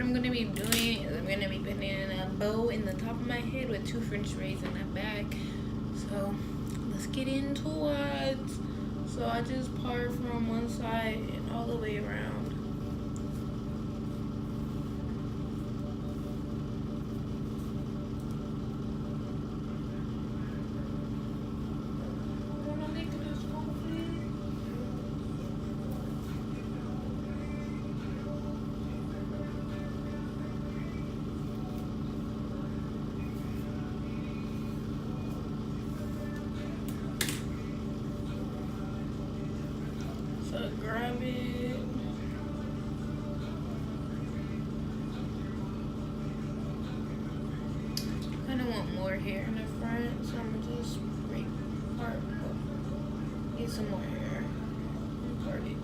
I'm gonna be doing is I'm gonna be putting a bow in the top of my head with 2 French braids in the back. So let's get into it. So I just part from one side and all the way around. So grab it. I kind of want more hair in the front, so I'm gonna just break part. Get some more hair. Part it.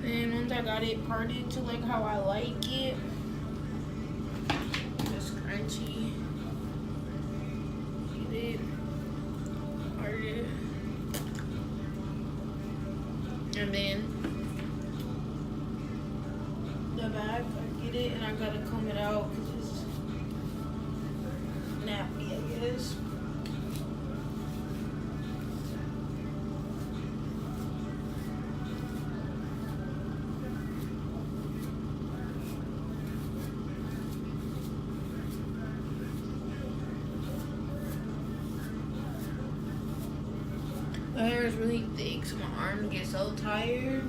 And once I got it parted to like how I like it, just crunchy, get it parted, and then the back, I get it, and I gotta comb it out because it's nappy, I guess. My hair is really thick, so my arms get so tired.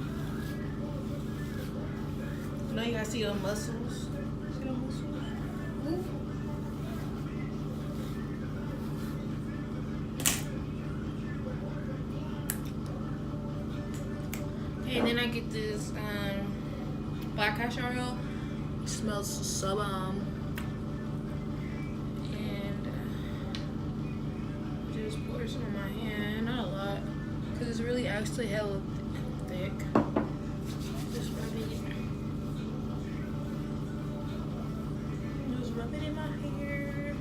Now you gotta see the muscles. See the muscles? Ooh. And then I get this black castor oil. It smells so bomb. Just pour some on my hand, not a lot, because it's really actually hella thick. Just rub it. Just rub it in my hair.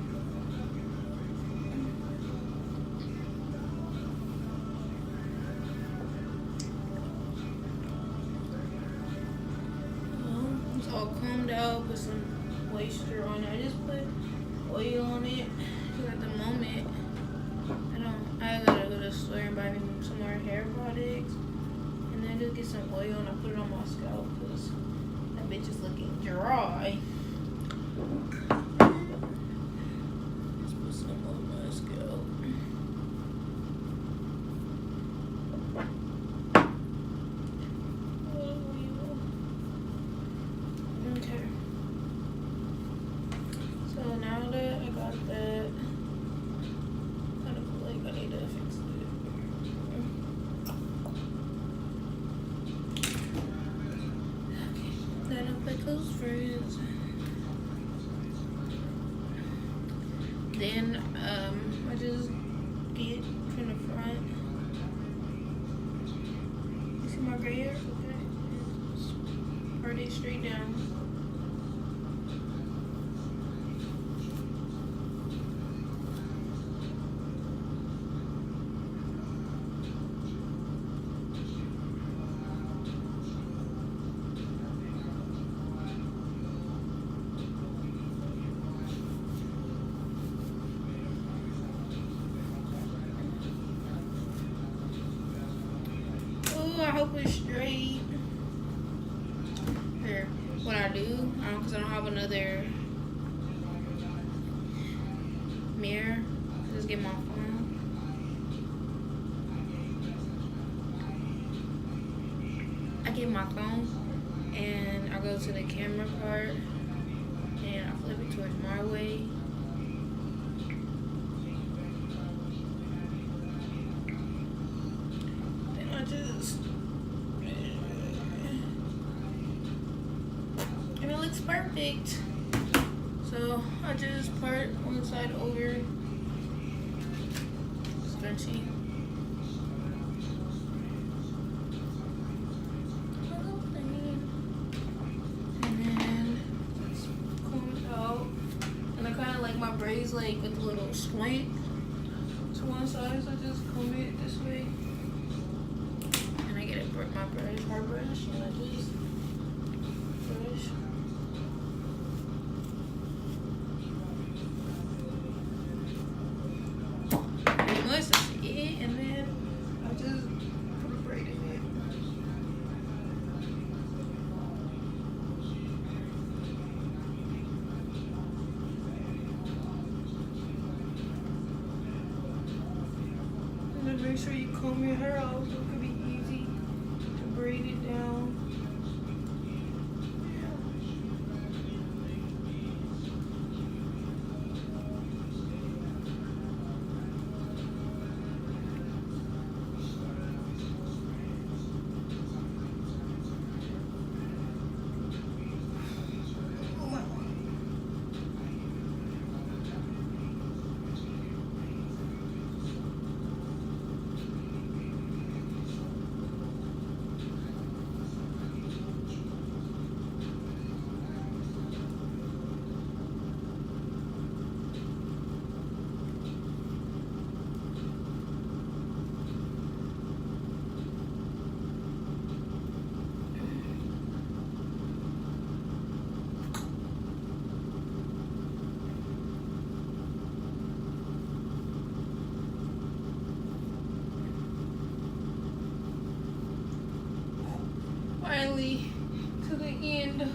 It's all combed out, put some moisture on it. I just put oil on it, because at the moment, I gotta go to the store and buy me some more hair products, and then just get some oil and I put it on my scalp because that bitch is looking dry. Just put some on my scalp. Okay. So now that I got that, I need to fix it. Okay, then I'll put those friends. Then I just get from the front. You see my gray hair? Okay. Part it straight down. I hope it's straight. Here, what I do, because I don't have another mirror, I just get my phone. I get my phone and I go to the camera part and I flip it towards my way. Then I just looks perfect. So I just part one side over, stretchy. And then just comb it out. And I kind of like my braids like with a little slant to one side, so I just comb it this way. And I get it my brush, hair brush, and I just brush. Pretty much that's it, and then I just put a braid in it. And then make sure you comb your hair out so it can be easy to braid it down. Finally to the end.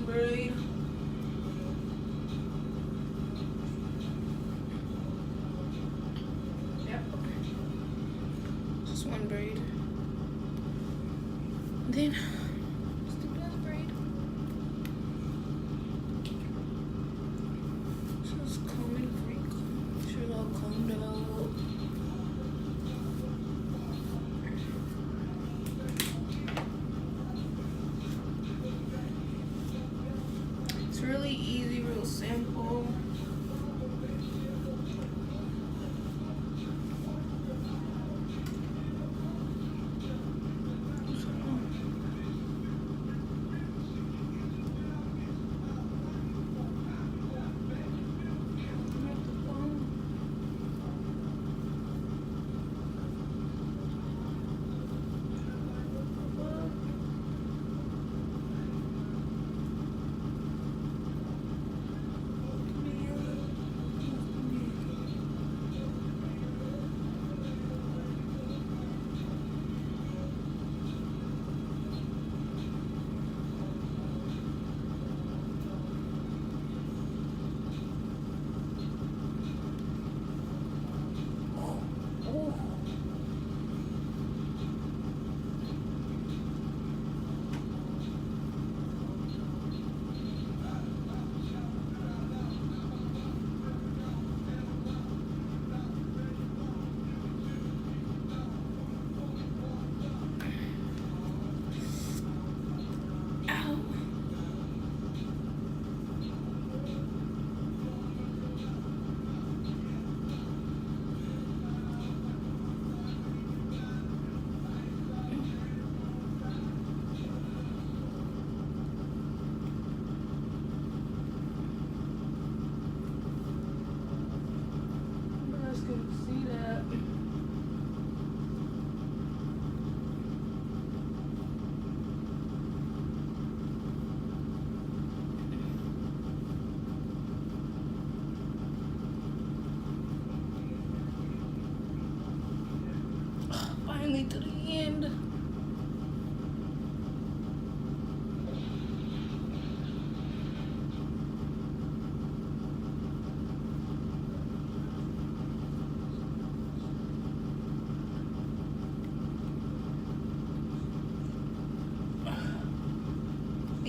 Braid. Yep. Just one braid. Then just the last braid. Just comb it free. Make sure it's all combed out. It's really easy, real simple.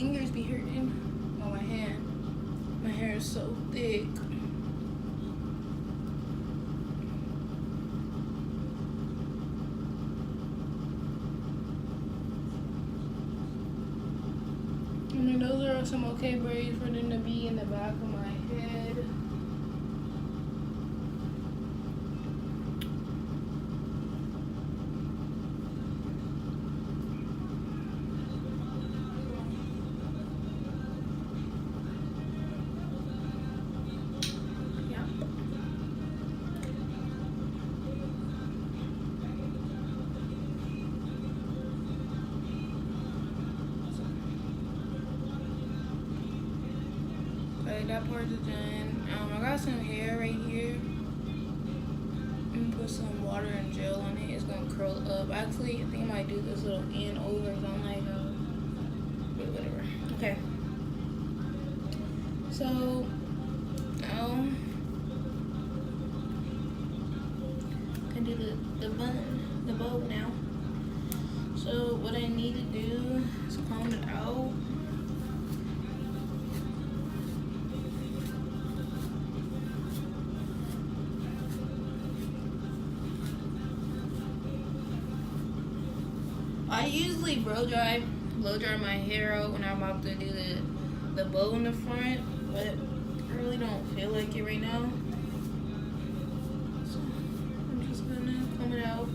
fingers be hurting on my hand. My hair is so thick. I mean, those are some okay braids for them to be in the back of my head. That part is done. I got some hair right here. I'm gonna put some water and gel on it. It's gonna curl up. Actually, I think I might do this little end over. So I'm like, but whatever. Okay. So, I can do the bow now. So what I need to do is comb it out. I usually blow dry my hair out when I'm about to do the bow in the front, but I really don't feel like it right now. So I'm just gonna comb it out.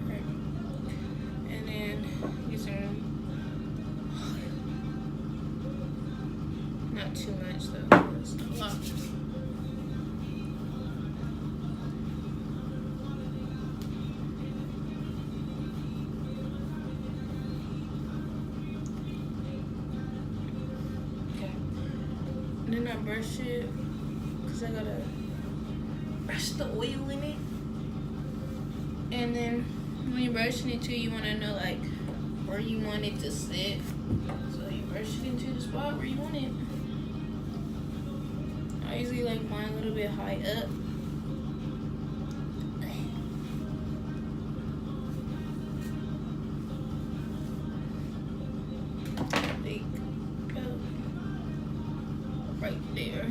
Alright. And then get some, not too much though, it's a lot. Then I brush it because I gotta brush the oil in it. And then when you're brushing it too, you want to know like where you want it to sit. So you brush it into the spot where you want it. I usually like mine a little bit high up. Right there.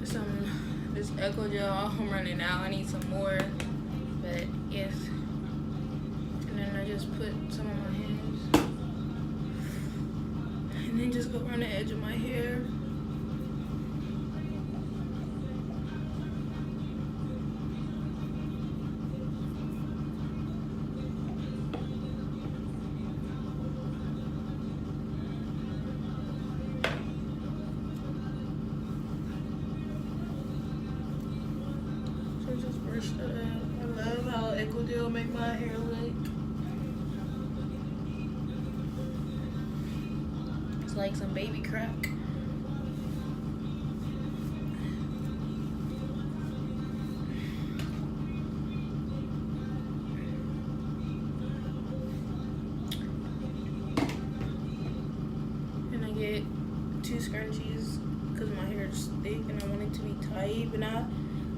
So this Echo Gel, I'm running out. I need some more, but yes. And then I just put some on my hands, and then just go around the edge of my hair. Just brush that up. I love how Echo Gel make my hair look. It's like some baby crack. And I get 2 scrunchies because my hair is thick and I want it to be tight, but not.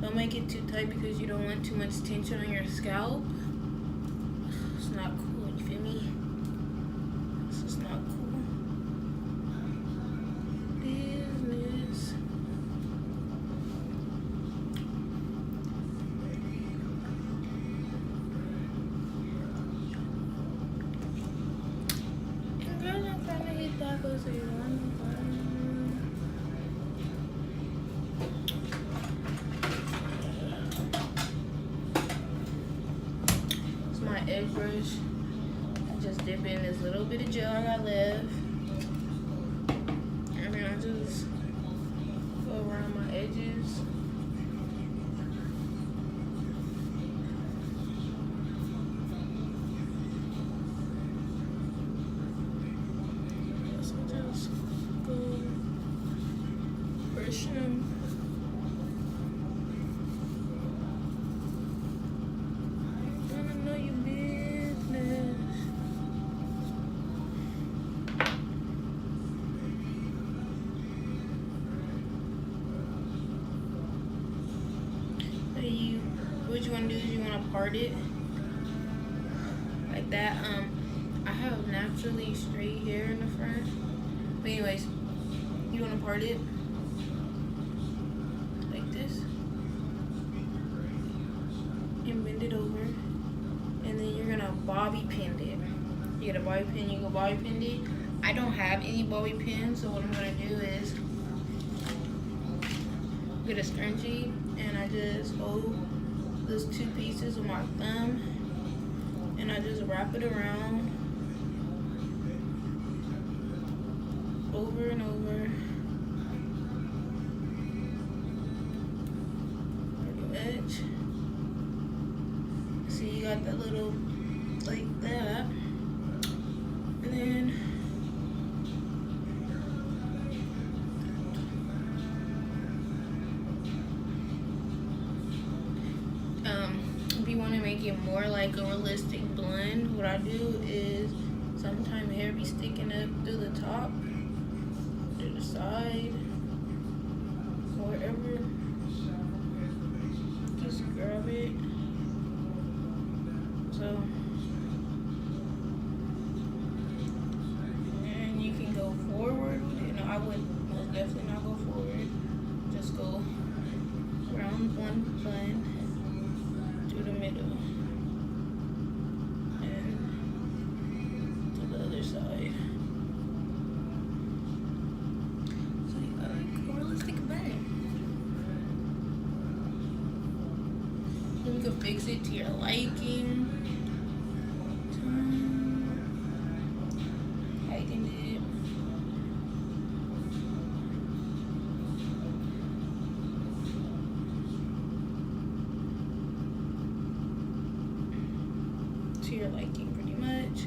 Don't make it too tight because you don't want too much tension on your scalp. It's not cool, you feel me? This is not cool. Business. And girl, I'm trying to hit that because I want edge brush. Just dip in this little bit of gel I got left, and then I just go around my edges. So just go brush them. what you want to do is you want to part it like that. I have naturally straight hair in the front, but anyways, you want to part it like this and bend it over, and then you're gonna bobby pin it. You get a bobby pin, you go bobby pin it. I don't have any bobby pins, so what I'm gonna do is get a scrunchie, and I just hold those two pieces with my thumb, and I just wrap it around over and over the edge. So you got that little like that, and then if you want to make it more like a realistic blend, what I do is sometimes hair be sticking up through the top, to the side, wherever. Just grab it. So, and you can go forward with it. No, I would most definitely not go forward. Just go around one bun to the middle and to the other side. So you got like a realistic bun. Then you can fix it to your liking. Tighten it. To your liking, pretty much.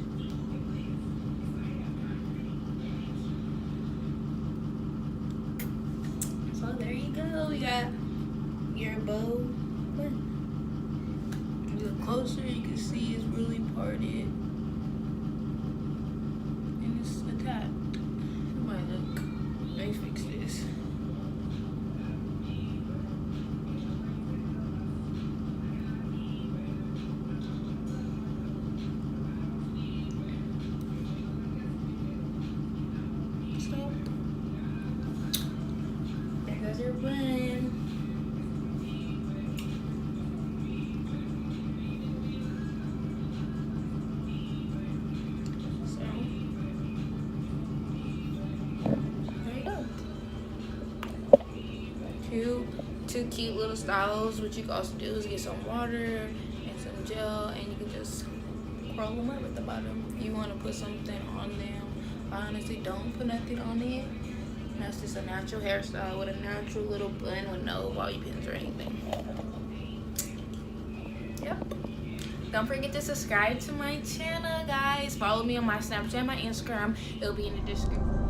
So there you go. We got your bow. Look closer, you can see it's really parted and it's attached. It might look. Let me fix this. There goes your bun. So, there you go. Two cute little styles. What you can also do is get some water and some gel, and you can just curl them up at the bottom. You want to put something on them. I honestly don't put nothing on it. That's just a natural hairstyle with a natural little bun with no bobby pins or anything. Yep. Don't forget to subscribe to my channel, guys. Follow me on my Snapchat, my Instagram. It'll be in the description.